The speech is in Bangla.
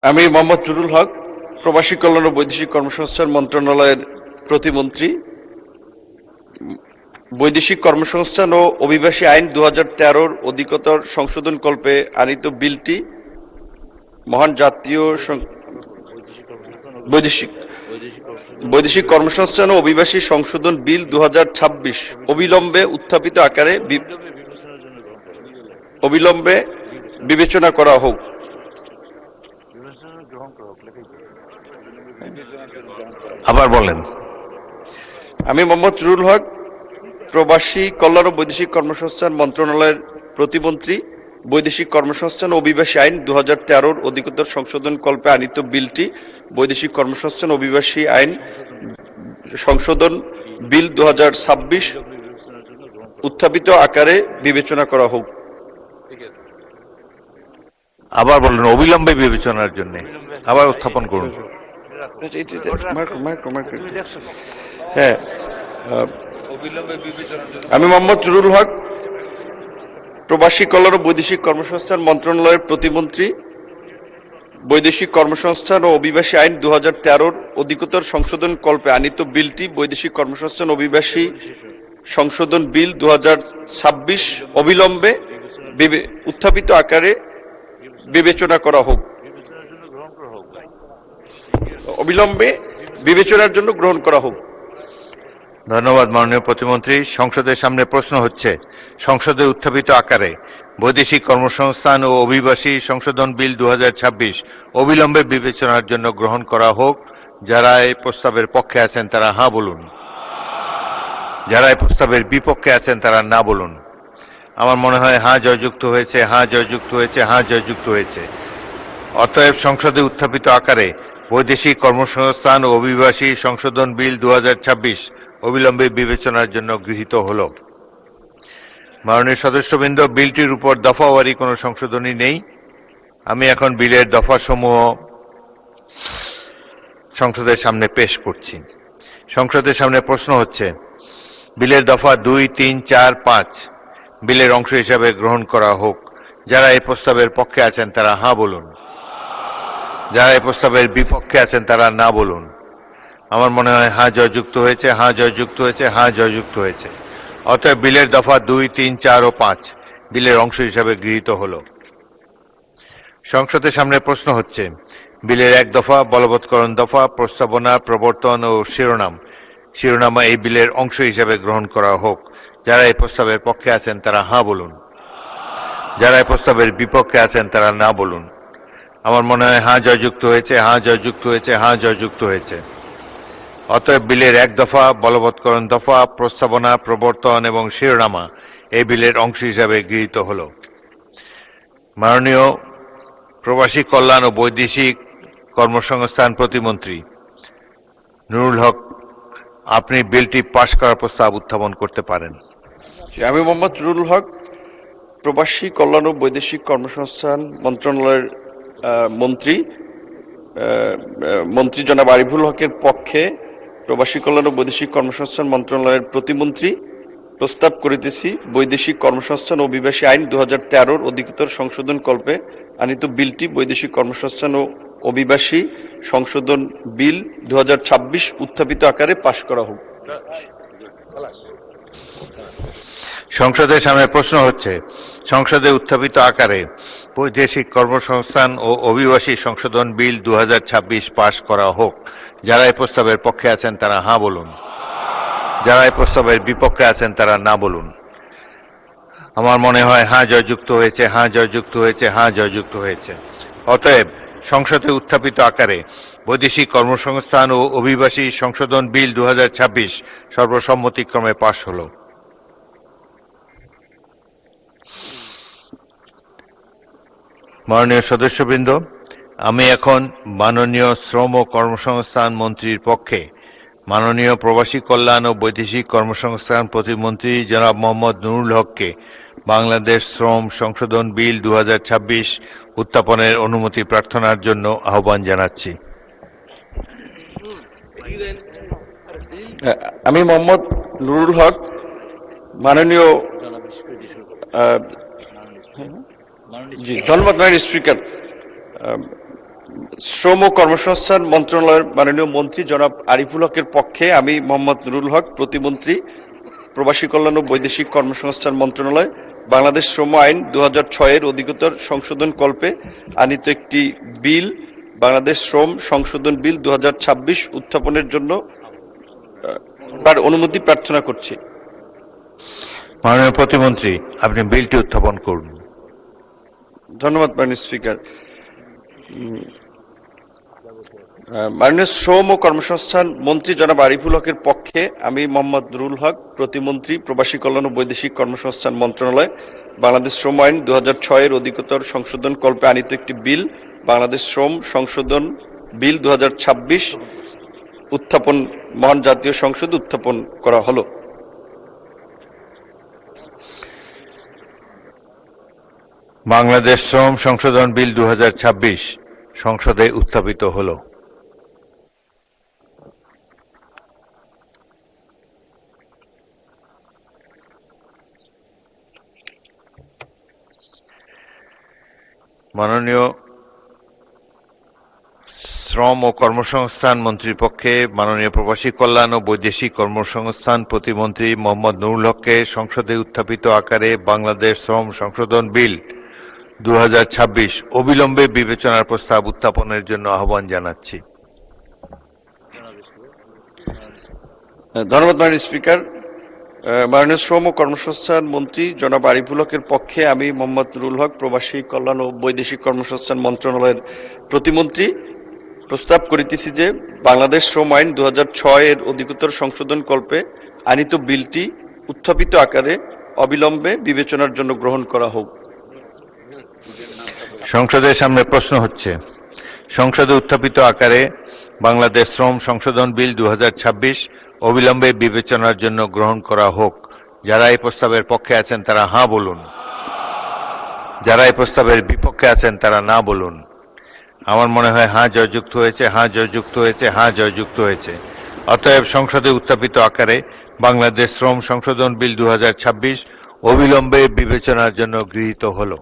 আমি মোহাম্মদ নুরুল হক, প্রবাসী কল্যাণ ও বৈদেশিক কর্মসংস্থান মন্ত্রণালয়ের প্রতিমন্ত্রী। বৈদেশিক কর্মসংস্থান ও অভিবাসী আইন 2013 অধিকতর সংশোধনকল্পে আনিত বিলটি মহান জাতীয় বৈদেশিক কর্মসংস্থান ও অভিবাসী সংশোধন বিল 2026 অবিলম্বে বিবেচনা করা হোক। আবার বলেন। আমি মোহাম্মদ নুরুল হক, প্রবাসী কল্যাণ ও বৈদেশিক কর্মসংস্থান মন্ত্রণালয়ের প্রতিমন্ত্রী। বৈদেশিক কর্মসংস্থান ও অভিবাসী আইন 2013 অধিকতর সংশোধনকল্পে আনিত বিলটি বৈদেশিক কর্মসংস্থান ও অভিবাসী আইন সংশোধন বিল 2026 উত্থাপিত আকারে বিবেচনা করা হোক। আবার বলেন, অবিলম্বে বিবেচনার জন্য। আবার উত্থাপন করুন। হ্যাঁ, আমি মোহাম্মদ নুরুল হক, প্রবাসী কল্যাণ ও বৈদেশিক কর্মসংস্থান মন্ত্রণালয়ের প্রতিমন্ত্রী। বৈদেশিক কর্মসংস্থান ও অভিবাসী আইন 2013 অধিকতর সংশোধনকল্পে আনিত বিলটি বৈদেশিক কর্মসংস্থান ও অভিবাসী সংশোধন বিল 2026 অবিলম্বে উত্থাপিত আকারে বিবেচনা করা হোক। অবিলম্বে বিবেচনার জন্য গ্রহণ করা হোক। ধন্যবাদ মাননীয় প্রতিমন্ত্রী। সংসদের সামনে প্রশ্ন হচ্ছে, সংসদে উত্থাপিত আকারে বৈদেশিক কর্মসংস্থান ও অভিবাসী সংশোধন বিল 2026 অবিলম্বে বিবেচনার জন্য গ্রহণ করা হোক। যারা এই প্রস্তাবের পক্ষে আছেন তারা হ্যাঁ বলুন, যারা এই প্রস্তাবের বিপক্ষে আছেন তারা না বলুন। আমার মনে হয় হ্যাঁ জয়যুক্ত হয়েছে, হ্যাঁ জয়যুক্ত হয়েছে, হ্যাঁ জয়যুক্ত হয়েছে। অতএব সংসদে উত্থাপিত আকারে বৈদেশিক কর্মসংস্থান ও অভিবাসী সংশোধন বিল 2026 অবিলম্বে বিবেচনার জন্য গৃহীত হল। মাননীয় সদস্যবৃন্দ, বিলটির উপর দফাওয়ারি কোনো সংশোধনী নেই। আমি এখন বিলের দফাসমূহ সংসদের সামনে পেশ করছি। সংসদের সামনে প্রশ্ন হচ্ছে, বিলের দফা 2, 3, 4, 5 বিলের অংশ হিসাবে গ্রহণ করা হোক। যারা এই প্রস্তাবের পক্ষে আছেন তারা হ্যাঁ বলুন, যারা এই প্রস্তাবের বিপক্ষে আছেন তারা না বলুন। আমার মনে হয় হ্যাঁ জয়যুক্ত হয়েছে, হ্যাঁ জয়যুক্ত হয়েছে, হ্যাঁ জয়যুক্ত হয়েছে। অতএব বিলের দফা 2, 3, 4 ও 5 বিলের অংশ হিসাবে গৃহীত হল। সংসদের সামনে প্রশ্ন হচ্ছে, বিলের 1 দফা, বলবৎকরণ দফা, প্রস্তাবনা, প্রবর্তন ও শিরোনামা এই বিলের অংশ হিসাবে গ্রহণ করা হোক। যারা এই প্রস্তাবের পক্ষে আছেন তারা হ্যাঁ বলুন, যারা এই প্রস্তাবের বিপক্ষে আছেন তারা না বলুন। আমার মনে হয় হ্যাঁ জয়যুক্ত হয়েছে, হ্যাঁ জয়যুক্ত হয়েছে, হ্যাঁ জয়যুক্ত হয়েছে। অতএব বিলের 1 দফা, বলবৎকরণ দফা, প্রস্তাবনা, প্রবর্তন এবং শিরোনামা এই বিলের অংশ হিসাবে গৃহীত হল। মাননীয় প্রবাসী কল্যাণ ও বৈদেশিক কর্মসংস্থান প্রতিমন্ত্রী নুরুল হক, আপনি বিলটি পাশ করার প্রস্তাব উত্থাপন করতে পারেন। আমি মোহাম্মদ নুরুল হক, প্রবাসী কল্যাণ ও বৈদেশিক কর্মসংস্থান মন্ত্রণালয়ের মন্ত্রী জনাব আরিফুল হকের পক্ষে প্রবাসী কল্যাণ ও বৈদেশিক কর্মসংস্থান মন্ত্রণালয়ের প্রতিমন্ত্রী প্রস্তাব করিতেছি, বৈদেশিক কর্মসংস্থান ও অভিবাসী আইন 2013 অধিকতর সংশোধনকল্পে আনিত বিলটি বৈদেশিক কর্মসংস্থান ও অভিবাসী সংশোধন বিল 2026 উত্থাপিত আকারে পাশ করা হোক। সংসদের সামনে প্রশ্ন হচ্ছে, সংসদে উত্থাপিত আকারে বৈদেশিক কর্মসংস্থান ও অভিবাসী সংশোধন বিল 2026 পাশ করা হোক। যারা এই প্রস্তাবের পক্ষে আছেন তারা হ্যাঁ বলুন, যারা এই প্রস্তাবের বিপক্ষে আছেন তারা না বলুন। আমার মনে হয় হ্যাঁ জয়যুক্ত হয়েছে, হ্যাঁ জয়যুক্ত হয়েছে, হ্যাঁ জয়যুক্ত হয়েছে। অতএব সংসদে উত্থাপিত আকারে বৈদেশিক কর্মসংস্থান ও অভিবাসী সংশোধন বিল 2026 সর্বসম্মতিক্রমে পাশ হল। মাননীয় সদস্যবৃন্দ, আমি এখন মাননীয় শ্রম ও কর্মসংস্থান মন্ত্রীর পক্ষে মাননীয় প্রবাসী কল্যাণ ও বৈদেশিক কর্মসংস্থান প্রতিমন্ত্রী জনাব মোহাম্মদ নুরুল হককে বাংলাদেশ শ্রম সংশোধন বিল 2026 উত্থাপনের অনুমতি প্রার্থনার জন্য আহ্বান জানাচ্ছি। আমি মোহাম্মদ নুরুল হক, মাননীয় ধন্যবাদ মাননীয় স্পিকার। শ্রম ও কর্মসংস্থান মন্ত্রণালয়ের মাননীয় মন্ত্রী জনাব আরিফুল হকের পক্ষে আমি মোহাম্মদ নুরুল হক, প্রতিমন্ত্রী, প্রবাসী কল্যাণ ও বৈদেশিক কর্মসংস্থান মন্ত্রণালয়, বাংলাদেশ শ্রম আইন 2006-এর অধিকতর সংশোধন কল্পে আনিত একটি বিল, বাংলাদেশ শ্রম সংশোধন বিল 2026 উত্থাপনের জন্য তার অনুমতি প্রার্থনা করছি। মাননীয় প্রতিমন্ত্রী, আপনি বিলটি উত্থাপন করুন। ধন্যবাদ মাননীয় স্পিকার। মাননীয় শ্রম ও কর্মসংস্থান মন্ত্রী জনাব আরিফুল হকের পক্ষে আমি মোহাম্মদ নুরুল হক, প্রতিমন্ত্রী, প্রবাসী কল্যাণ ও বৈদেশিক কর্মসংস্থান মন্ত্রণালয়, বাংলাদেশ শ্রম আইন 2006-এর অধিকতর সংশোধন কল্পে আনিত একটি বিল, বাংলাদেশ শ্রম সংশোধন বিল 2026 উত্থাপন মহান জাতীয় সংসদে উত্থাপন করা হলো। বাংলাদেশ শ্রম সংশোধন বিল 2026 সংসদে উত্থাপিত হলো। মাননীয় শ্রম ও কর্মসংস্থান মন্ত্রীর পক্ষে মাননীয় প্রবাসী কল্যাণ ও বৈদেশিক কর্মসংস্থান প্রতিমন্ত্রী মোহাম্মদ নুরুল হককে সংসদে উত্থাপিত আকারে বাংলাদেশ শ্রম সংশোধন বিল 2026 অবিলম্বে বিবেচনার প্রস্তাব উত্থাপনের জন্য আহ্বান জানাচ্ছি। ধন্যবাদ মাননীয় স্পিকার। মাননীয় শ্রম ও কর্মসংস্থান মন্ত্রী জনাব আরিফুল হকের পক্ষে আমি মোহাম্মদ নুরুল হক, প্রবাসী কল্যাণ ও বৈদেশিক কর্মসংস্থান মন্ত্রণালয়ের প্রতিমন্ত্রী, প্রস্তাব করিতেছি যে বাংলাদেশ শ্রম আইন 2006-এর অধিকতর সংশোধন কল্পে আনিত বিলটি উত্থাপিত আকারে অবিলম্বে বিবেচনার জন্য গ্রহণ করা হোক। সংসদের সামনে প্রশ্ন হচ্ছে, সংসদে উত্থাপিত আকারে বাংলাদেশ শ্রম সংশোধন বিল 2026 অবিলম্বে বিবেচনার জন্য গ্রহণ করা হোক। যারা এই প্রস্তাবের পক্ষে আছেন তারা হাঁ বলুন, যারা এই প্রস্তাবের বিপক্ষে আছেন তারা না বলুন। আমার মনে হয় হাঁ জয়যুক্ত হয়েছে, হাঁ জয়যুক্ত হয়েছে, হাঁ জয়যুক্ত হয়েছে। অতএব সংসদে উত্থাপিত আকারে বাংলাদেশ শ্রম সংশোধন বিল 2026 অবিলম্বে বিবেচনার জন্য গৃহীত হলো।